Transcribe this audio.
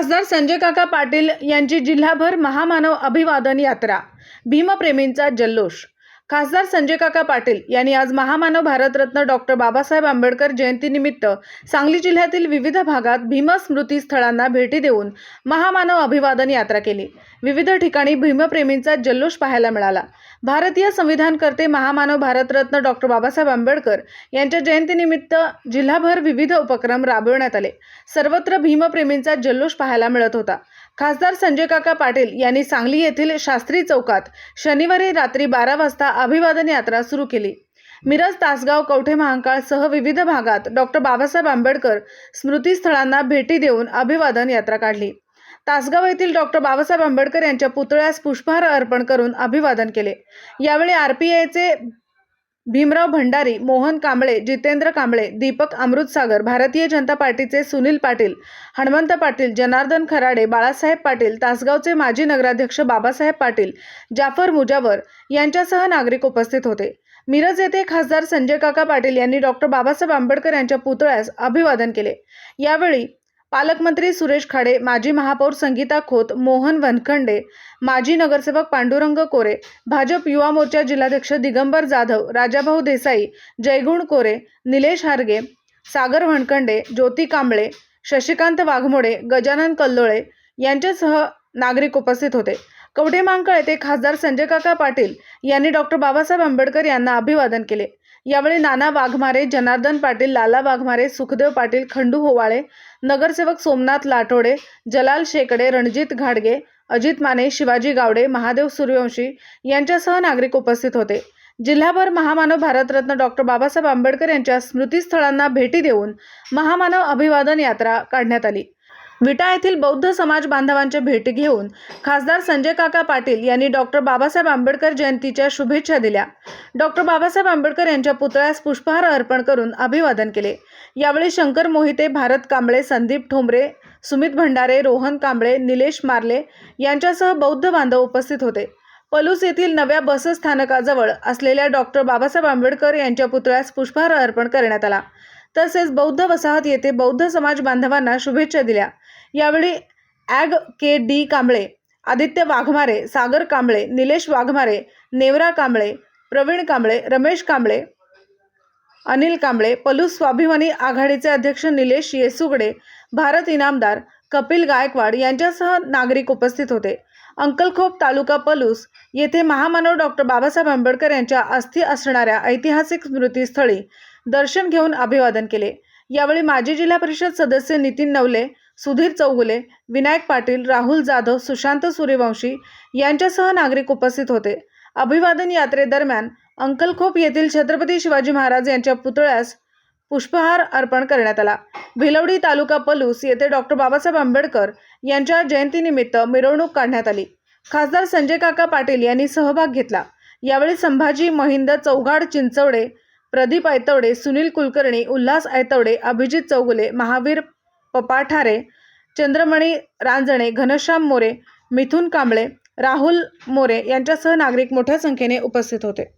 खासदार संजय काका पाटील यांची जिल्हाभर महामानव अभिवादन यात्रा, भीमप्रेमींचा जल्लोष। खासदार संजय काका पाटील यांनी आज महामानव भारतरत्न डॉक्टर बाबासाहेब आंबेडकर जयंतीनिमित्त सांगली जिल्ह्यातील विविध भागात भीमस्मृती स्थळांना भेटी देऊन महामानव अभिवादन यात्रा केली। विविध ठिकाणी भीमप्रेमींचा जल्लोष पाहायला मिळाला। भारतीय संविधानकर्ते महामानव भारतरत्न डॉक्टर बाबासाहेब आंबेडकर यांच्या जयंतीनिमित्त जिल्हाभर विविध उपक्रम राबविण्यात आले। सर्वत्र भीमप्रेमींचा जल्लोष पाहायला मिळत होता। खासदार संजय काका पाटील यांनी सांगली येथील शास्त्री चौकात शनिवारी रात्री 12 वाजता अभिवादन यात्रा सुरू केली। मिरज, तासगाव, कवठे महांकाळ सह विविध भागात डॉक्टर बाबासाहेब आंबेडकर स्मृती स्थळांना भेटी देऊन अभिवादन यात्रा काढली। तासगाव येथील डॉक्टर बाबासाहेब आंबेडकर यांच्या पुतळ्यास पुष्पहार अर्पण करून अभिवादन केले। यावेळी आरपीआयचे भीमराव भंडारी, मोहन कांबळे, जितेंद्र कांबळे, दीपक अमृतसागर, भारतीय जनता पार्टीचे सुनील पाटील, हनुमंत पाटील, जनार्दन खराडे, बाळासाहेब पाटील, तासगावचे माजी नगराध्यक्ष बाबासाहेब पाटील, जाफर मुजावर यांच्यासह नागरिक उपस्थित होते। मिरज येथे खासदार संजय काका पाटील यांनी डॉक्टर बाबासाहेब आंबेडकर यांच्या पुतळ्यास अभिवादन केले। यावेळी पालकमंत्री सुरेश खाडे, माजी महापौर संगीता खोत, मोहन वनखंडे, माजी नगरसेवक पांडुरंग कोरे, भाजप युवा मोर्चा जिल्हाध्यक्ष दिगंबर जाधव, राजाभाऊ देसाई, जयगुण कोरे, निलेश हारगे, सागर वनखंडे, ज्योती कांबळे, शशिकांत वाघमोडे, गजानन कल्लोळे यांच्यासह नागरिक उपस्थित होते। कवठे महांकाळ येथे खासदार संजय काका पाटील यांनी डॉक्टर बाबासाहेब आंबेडकर यांना अभिवादन केले। यावेळी नाना वाघमारे, जनार्दन पाटील, लाला वाघमारे, सुखदेव पाटील, खंडू होवाळे, नगरसेवक सोमनाथ लाठोडे, जलाल शेकडे, रणजित घाडगे, अजित माने, शिवाजी गावडे, महादेव सूर्यवंशी यांच्यासह नागरिक उपस्थित होते। जिल्हाभर महामानव भारतरत्न डॉक्टर बाबासाहेब आंबेडकर यांच्या स्मृतीस्थळांना भेटी देऊन महामानव अभिवादन यात्रा काढण्यात आली। विटा येथील बौद्ध समाज बांधवांच्या भेटी घेऊन खासदार संजय काका पाटील यांनी डॉक्टर बाबासाहेब आंबेडकर जयंतीच्या शुभेच्छा दिल्या। डॉक्टर बाबासाहेब आंबेडकर यांच्या पुतळ्यास पुष्पहार अर्पण करून अभिवादन केले। यावेळी शंकर मोहिते, भारत कांबळे, संदीप ठोंबरे, सुमित भंडारे, रोहन कांबळे, निलेश मार्ले यांच्यासह बौद्ध बांधव उपस्थित होते। पलूस येथील नव्या बस स्थानकाजवळ असलेल्या डॉक्टर बाबासाहेब आंबेडकर यांच्या पुतळ्यास पुष्पहार अर्पण करण्यात आला। तसेच बौद्ध वसाहत येथे बौद्ध समाज बांधवांना शुभेच्छा दिल्या। यावेळी ॲग के डी कांबळे, आदित्य वाघमारे, सागर कांबळे, निलेश वाघमारे, नेवरा कांबळे, प्रवीण कांबळे, रमेश कांबळे, अनिल कांबळे, पलूस स्वाभिमानी आघाडीचे अध्यक्ष निलेश येसुगडे, भारत इनामदार, कपिल गायकवाड यांच्यासह नागरिक उपस्थित होते। अंकलखोप, तालुका पलूस येथे महामानव डॉक्टर बाबासाहेब आंबेडकर यांच्या अस्थी असणाऱ्या ऐतिहासिक स्मृतीस्थळी दर्शन घेऊन अभिवादन केले। यावेळी माजी जिल्हा परिषद सदस्य नितीन नवले, सुधीर चौगुले, विनायक पाटील, राहुल जाधव, सुशांत सूर्यवंशी यांच्यासह नागरिक उपस्थित होते। अभिवादन यात्रेदरम्यान अंकलखोप येथील छत्रपती शिवाजी महाराज यांच्या पुतळ्यास पुष्पहार अर्पण करण्यात आला। भिलवडी, तालुका पलूस येथे डॉक्टर बाबासाहेब आंबेडकर यांच्या जयंतीनिमित्त मिरवणूक काढण्यात आली। खासदार संजय काका पाटील यांनी सहभाग घेतला। यावेळी संभाजी महिंद चौघाड चिंचवडे, प्रदीप आयतवडे, सुनील कुलकर्णी, उल्हास आयतवडे, अभिजित चौगुले, महावीर पपाठारे, चंद्रमणी रांजणे, घनश्याम मोरे, मिथुन कांबळे, राहुल मोरे यांच्यासह नागरिक मोठ्या संख्येने उपस्थित होते।